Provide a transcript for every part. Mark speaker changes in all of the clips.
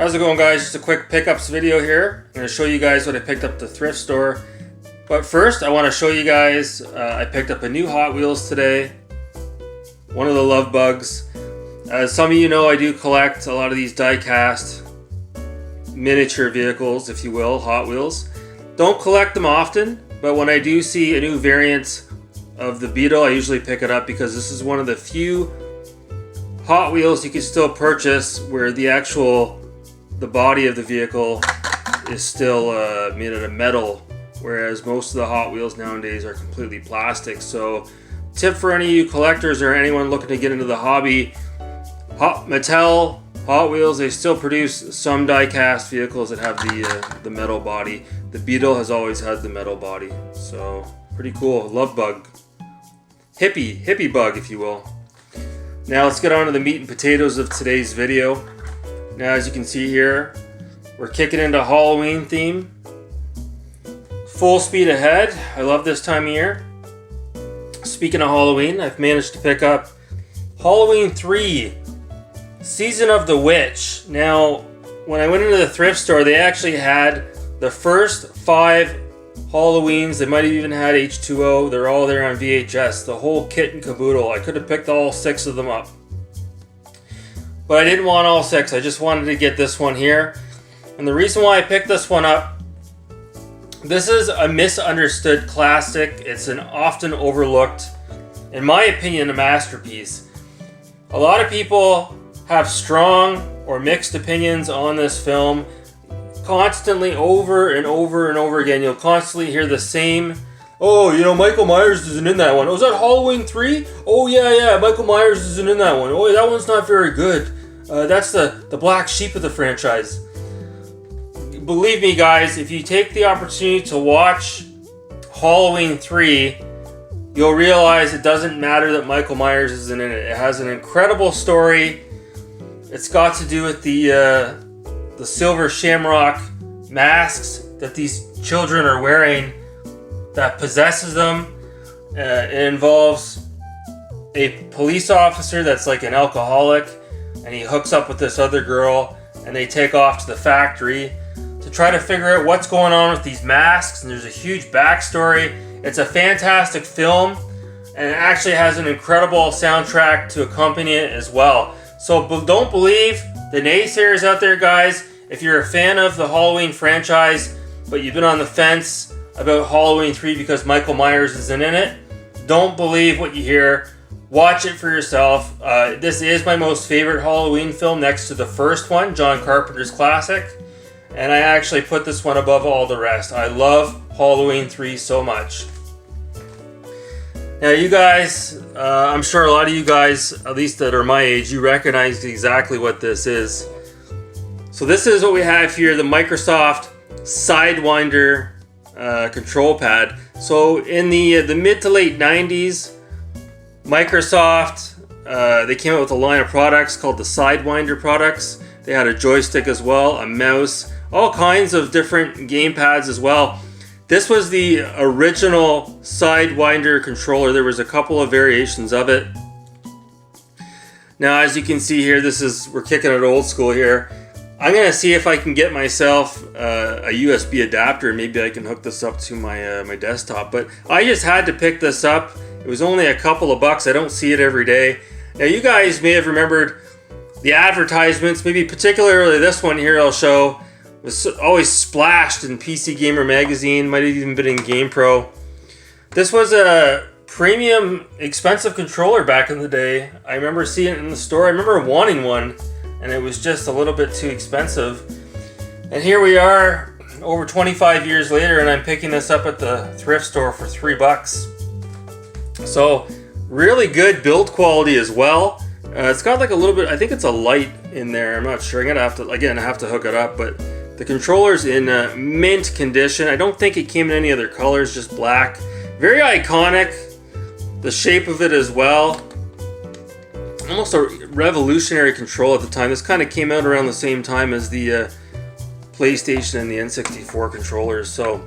Speaker 1: How's it going, guys? Just a quick pickups video here. I'm going to show you guys what I picked up at the thrift store. But first, I want to show you guys, I picked up a new Hot Wheels today. One of the love bugs. As some of you know, I do collect a lot of these die-cast miniature vehicles, if you will, Hot Wheels. Don't collect them often, but when I do see a new variant of the Beetle, I usually pick it up because this is one of the few Hot Wheels you can still purchase where the body of the vehicle is still made out of metal, whereas most of the Hot Wheels nowadays are completely plastic. So tip for any of you collectors or anyone looking to get into the hobby, Mattel, Hot Wheels, they still produce some die-cast vehicles that have the metal body. The Beetle has always had the metal body, so pretty cool. Love bug. Hippie bug, if you will. Now let's get on to the meat and potatoes of today's video. Now, as you can see here, we're kicking into Halloween theme. Full speed ahead. I love this time of year. Speaking of Halloween, I've managed to pick up Halloween 3, Season of the Witch. Now, when I went into the thrift store, they actually had the first 5 Halloweens. They might have even had H2O. They're all there on VHS. The whole kit and caboodle. I could have picked all 6 of them up. But I didn't want all 6. I just wanted to get this one here. And the reason why I picked this one up, this is a misunderstood classic. It's an often overlooked, in my opinion, a masterpiece. A lot of people have strong or mixed opinions on this film. Constantly, over and over and over again, you'll constantly hear the same, oh, you know, Michael Myers isn't in that one. Oh, is that Halloween 3? Oh, yeah, Michael Myers isn't in that one. Oh, that one's not very good. That's the black sheep of the franchise. Believe me, guys, if you take the opportunity to watch Halloween 3, you'll realize it doesn't matter that Michael Myers isn't in it. It has an incredible story. It's got to do with the silver shamrock masks that these children are wearing that possesses them. It involves a police officer that's like an alcoholic, and he hooks up with this other girl, and they take off to the factory to try to figure out what's going on with these masks. And there's a huge backstory. It's a fantastic film, and it actually has an incredible soundtrack to accompany it as well. So don't believe the naysayers out there, guys. If you're a fan of the Halloween franchise, but you've been on the fence about Halloween 3 because Michael Myers isn't in it, don't believe what you hear. Watch it for yourself. This is my most favorite Halloween film next to the first one, John Carpenter's classic. And I actually put this one above all the rest. I love Halloween 3 so much. Now you guys, I'm sure a lot of you guys, at least that are my age, you recognize exactly what this is. So this is what we have here, the Microsoft Sidewinder control pad. So in the mid to late 90s, Microsoft, they came out with a line of products called the Sidewinder products. They had a joystick as well, a mouse, all kinds of different game pads as well. This was the original Sidewinder controller. There was a couple of variations of it. Now, as you can see here, we're kicking it old school here. I'm gonna see if I can get myself a USB adapter. Maybe I can hook this up to my desktop. But I just had to pick this up. It was only a couple of bucks. I don't see it every day. Now, you guys may have remembered the advertisements. Maybe particularly this one here I'll show. Was always splashed in PC Gamer magazine. Might have even been in GamePro. This was a premium, expensive controller back in the day. I remember seeing it in the store. I remember wanting one, and it was just a little bit too expensive. And here we are, over 25 years later, and I'm picking this up at the thrift store for $3. So, really good build quality as well. It's got like a little bit, I think it's a light in there. I'm not sure. I'm gonna have to hook it up, but the controller's in mint condition. I don't think it came in any other colors, just black. Very iconic. The shape of it as well. Almost a revolutionary control at the time. This kind of came out around the same time as the PlayStation and the N64 controllers. So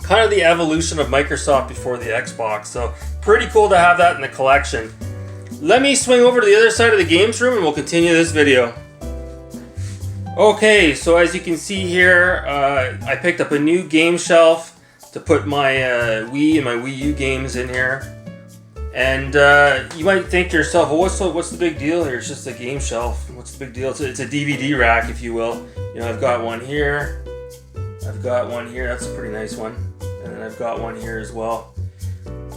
Speaker 1: kind of the evolution of Microsoft before the Xbox. So pretty cool to have that in the collection. Let me swing over to the other side of the games room and we'll continue this video. Okay, so as you can see here, I picked up a new game shelf to put my Wii and my Wii U games in here. And you might think to yourself, well, what's the big deal here? It's just a game shelf. What's the big deal? It's a DVD rack, if you will. You know, I've got one here. I've got one here. That's a pretty nice one. And then I've got one here as well.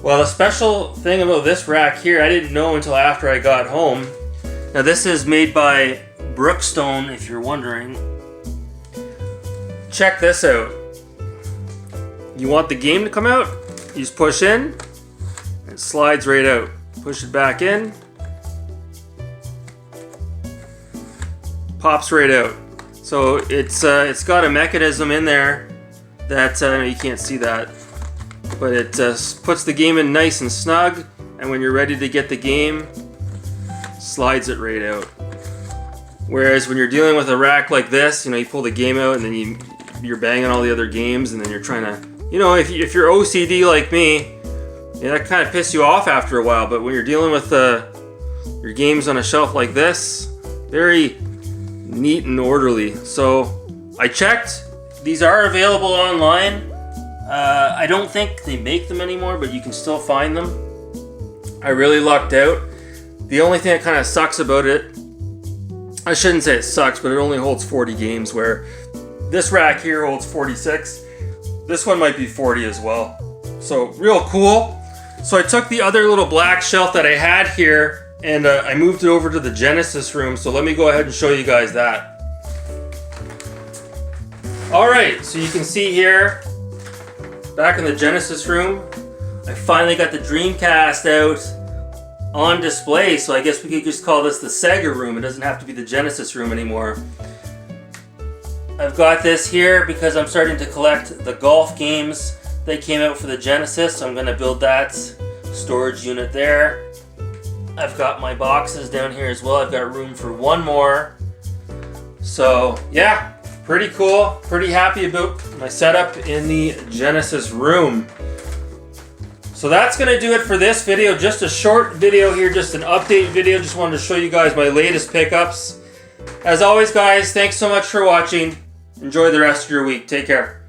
Speaker 1: Well, the special thing about this rack here, I didn't know until after I got home. Now, this is made by Brookstone, if you're wondering. Check this out. You want the game to come out? You just push in. It slides right out. Push it back in. Pops right out. So it's got a mechanism in there that you can't see that, but it puts the game in nice and snug. And when you're ready to get the game, slides it right out. Whereas when you're dealing with a rack like this, you know, you pull the game out and then you're banging all the other games, and then you're trying to, you know, if you're OCD like me, yeah, that kind of pisses you off after a while. But when you're dealing with your games on a shelf like this, very neat and orderly. So I checked. These are available online. I don't think they make them anymore, but you can still find them. I really lucked out. The only thing that kind of sucks about it, I shouldn't say it sucks, but it only holds 40 games, where this rack here holds 46. This one might be 40 as well. So real cool. So I took the other little black shelf that I had here and I moved it over to the Genesis room. So let me go ahead and show you guys that. Alright, so you can see here, back in the Genesis room, I finally got the Dreamcast out on display. So I guess we could just call this the Sega room. It doesn't have to be the Genesis room anymore. I've got this here because I'm starting to collect the golf games that came out for the Genesis. So I'm going to build that storage unit there. I've got my boxes down here as well. I've got room for one more. So yeah, pretty cool. Pretty happy about my setup in the Genesis room. So that's going to do it for this video. Just a short video here, just an update video. Just wanted to show you guys my latest pickups. As always, guys, thanks so much for watching. Enjoy the rest of your week. Take care.